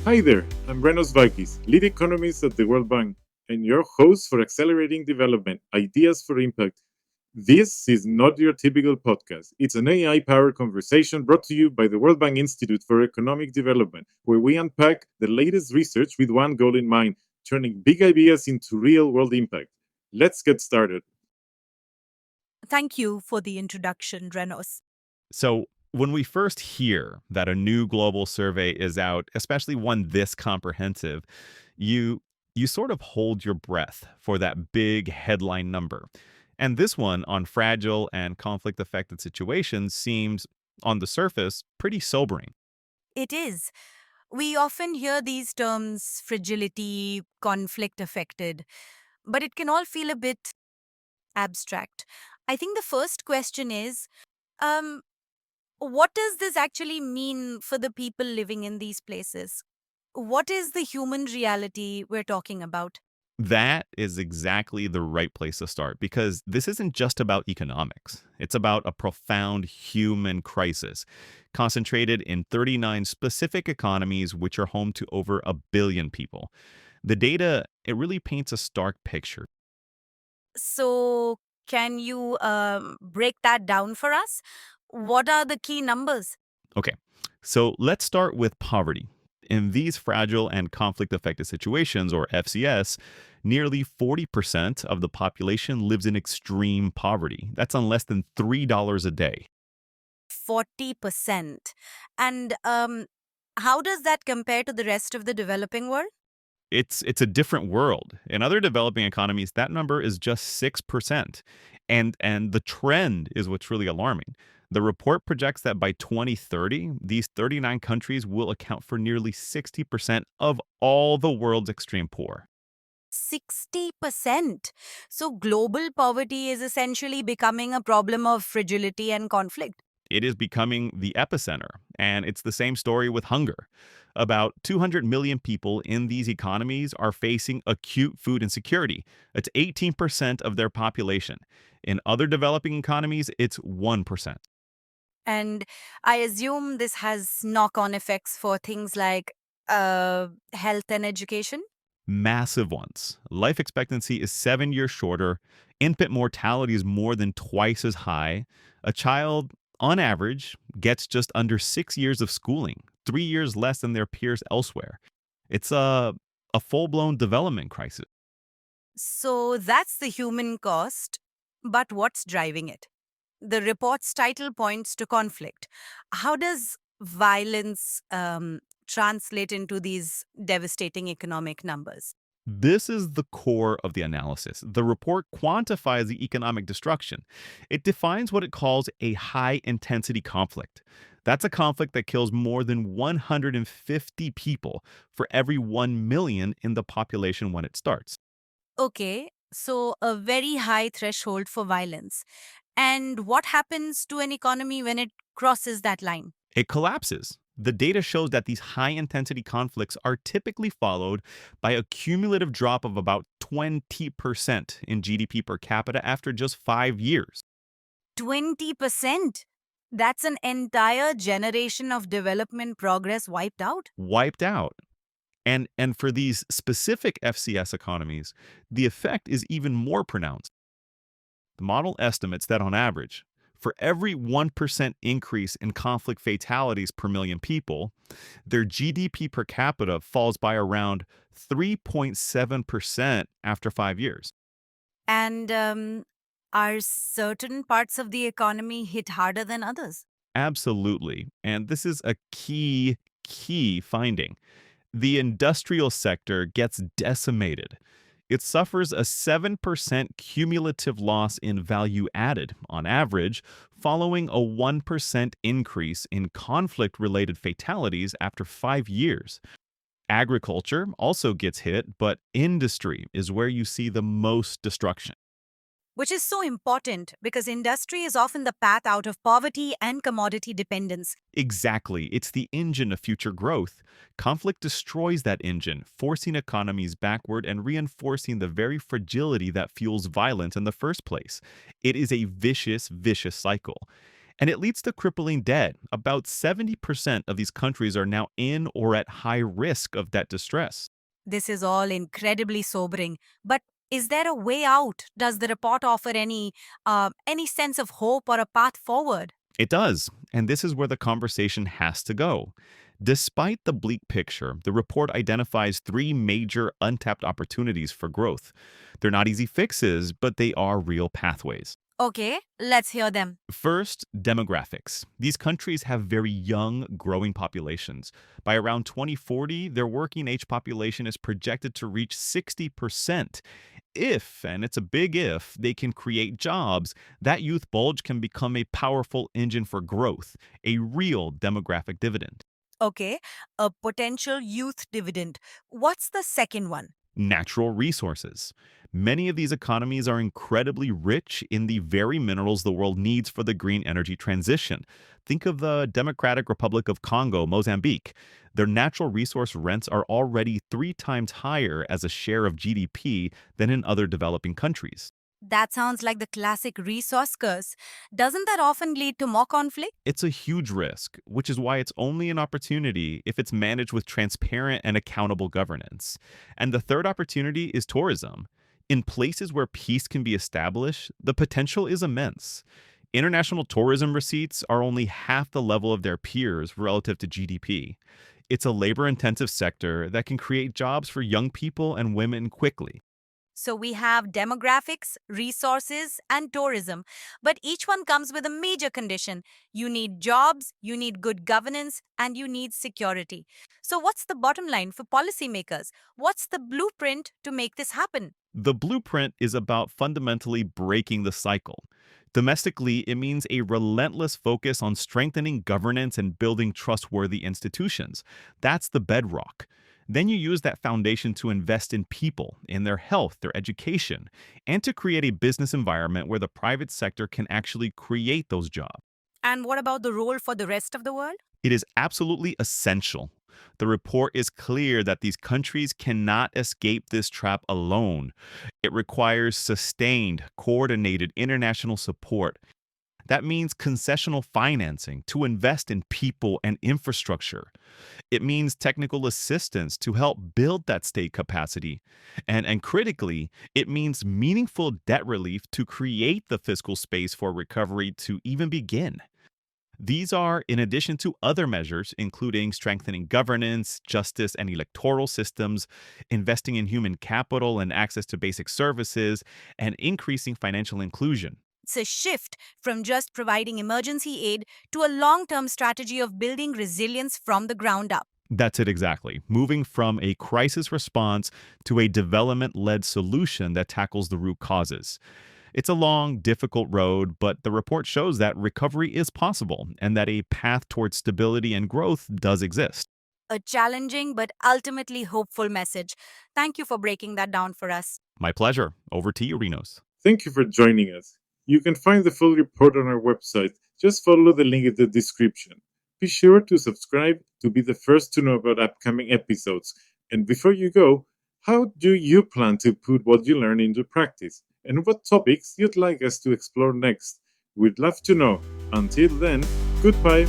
Hi there, I'm Renos Vakis, lead economist at the World Bank, and your host for Accelerating Development Ideas for Impact. This is not your typical podcast. It's an AI powered conversation brought to you by the World Bank Institute for Economic Development, where we unpack the latest research with one goal in mind, turning big ideas into real world impact. Let's get started. Thank you for the introduction, Renos. So, when we first hear that a new global survey is out, especially one this comprehensive, you you sort of hold your breath for that big headline number. And this one on fragile and conflict affected situations seems on the surface pretty sobering. It is. We often hear these terms fragility, conflict affected, but it can all feel a bit abstract. I think the first question is um, what does this actually mean for the people living in these places? What is the human reality we're talking about? That is exactly the right place to start because this isn't just about economics. It's about a profound human crisis concentrated in 39 specific economies, which are home to over a billion people. The data, it really paints a stark picture. So, can you break that down for us? What are the key numbers? Okay, so let's start with poverty. In these fragile and conflict affected situations, or FCS, nearly 40% of the population lives in extreme poverty. That's on less than $3 a day. 40%. And how does that compare to the rest of the developing world? It's a different world. In other developing economies, that number is just 6%. And the trend is what's really alarming. The report projects that by 2030, these 39 countries will account for nearly 60% of all the world's extreme poor. 60%. So global poverty is essentially becoming a problem of fragility and conflict. It is becoming the epicenter. And it's the same story with hunger. About 200 million people in these economies are facing acute food insecurity. It's 18% of their population. In other developing economies, it's 1%. And I assume this has knock on effects for things like health and education. Massive ones. Life expectancy is 7 years shorter. Infant mortality is more than twice as high. A child, on average, gets just under 6 years of schooling, 3 years less than their peers elsewhere. It's a full blown development crisis. So that's the human cost. But what's driving it? The report's title points to conflict. How does violence translate into these devastating economic numbers? This is the core of the analysis. The report quantifies the economic destruction. It defines what it calls a high intensity conflict. That's a conflict that kills more than 150 people for every 1 million in the population when it starts. Okay, so a very high threshold for violence. And what happens to an economy when it crosses that line? It collapses. The data shows that these high intensity conflicts are typically followed by a cumulative drop of about 20% in GDP per capita after just 5 years. 20%. That's an entire generation of development progress wiped out. Wiped out. And for these specific FCS economies, the effect is even more pronounced. The model estimates that on average, for every 1% increase in conflict fatalities per million people, their GDP per capita falls by around 3.7% after 5 years. And are certain parts of the economy hit harder than others? Absolutely. And this is a key finding. The industrial sector gets decimated. It suffers a 7% cumulative loss in value added on average, following a 1% increase in conflict related fatalities after 5 years. Agriculture also gets hit, but industry is where you see the most destruction. Which is so important because industry is often the path out of poverty and commodity dependence. Exactly. It's the engine of future growth. Conflict destroys that engine, forcing economies backward and reinforcing the very fragility that fuels violence in the first place. It is a vicious cycle. And it leads to crippling debt. About 70% of these countries are now in or at high risk of debt distress. This is all incredibly sobering. But is there a way out? Does the report offer any sense of hope or a path forward? It does, and this is where the conversation has to go. Despite the bleak picture, the report identifies three major untapped opportunities for growth. They're not easy fixes, but they are real pathways. Okay, let's hear them. First, demographics. These countries have very young, growing populations. By around 2040, their working age population is projected to reach 60%. If, and it's a big if, they can create jobs, that youth bulge can become a powerful engine for growth, a real demographic dividend. Okay, a potential youth dividend. What's the second one? Natural resources. Many of these economies are incredibly rich in the very minerals the world needs for the green energy transition. Think of the Democratic Republic of Congo, Mozambique. Their natural resource rents are already 3 times higher as a share of GDP than in other developing countries. That sounds like the classic resource curse. Doesn't that often lead to more conflict? It's a huge risk, which is why it's only an opportunity if it's managed with transparent and accountable governance. And the third opportunity is tourism. In places where peace can be established, the potential is immense. International tourism receipts are only half the level of their peers relative to GDP. It's a labor intensive sector that can create jobs for young people and women quickly. So we have demographics, resources, and tourism. But each one comes with a major condition. You need jobs, you need good governance, and you need security. So what's the bottom line for policymakers? What's the blueprint to make this happen? The blueprint is about fundamentally breaking the cycle. Domestically, it means a relentless focus on strengthening governance and building trustworthy institutions. That's the bedrock. Then you use that foundation to invest in people, in their health, their education, and to create a business environment where the private sector can actually create those jobs. And what about the role for the rest of the world? It is absolutely essential. The report is clear that these countries cannot escape this trap alone. It requires sustained, coordinated international support. That means concessional financing to invest in people and infrastructure. It means technical assistance to help build that state capacity. And critically, it means meaningful debt relief to create the fiscal space for recovery to even begin. These are in addition to other measures, including strengthening governance, justice, and electoral systems, investing in human capital and access to basic services, and increasing financial inclusion. It's a shift from just providing emergency aid to a long term strategy of building resilience from the ground up. That's it exactly. Moving from a crisis response to a development led solution that tackles the root causes. It's a long, difficult road, but the report shows that recovery is possible and that a path towards stability and growth does exist. A challenging but ultimately hopeful message. Thank you for breaking that down for us. My pleasure. Over to you, Rinos. Thank you for joining us. You can find the full report on our website. Just follow the link in the description. Be sure to subscribe to be the first to know about upcoming episodes. And before you go, how do you plan to put what you learn into practice? And what topics you'd like us to explore next? We'd love to know. Until then, goodbye.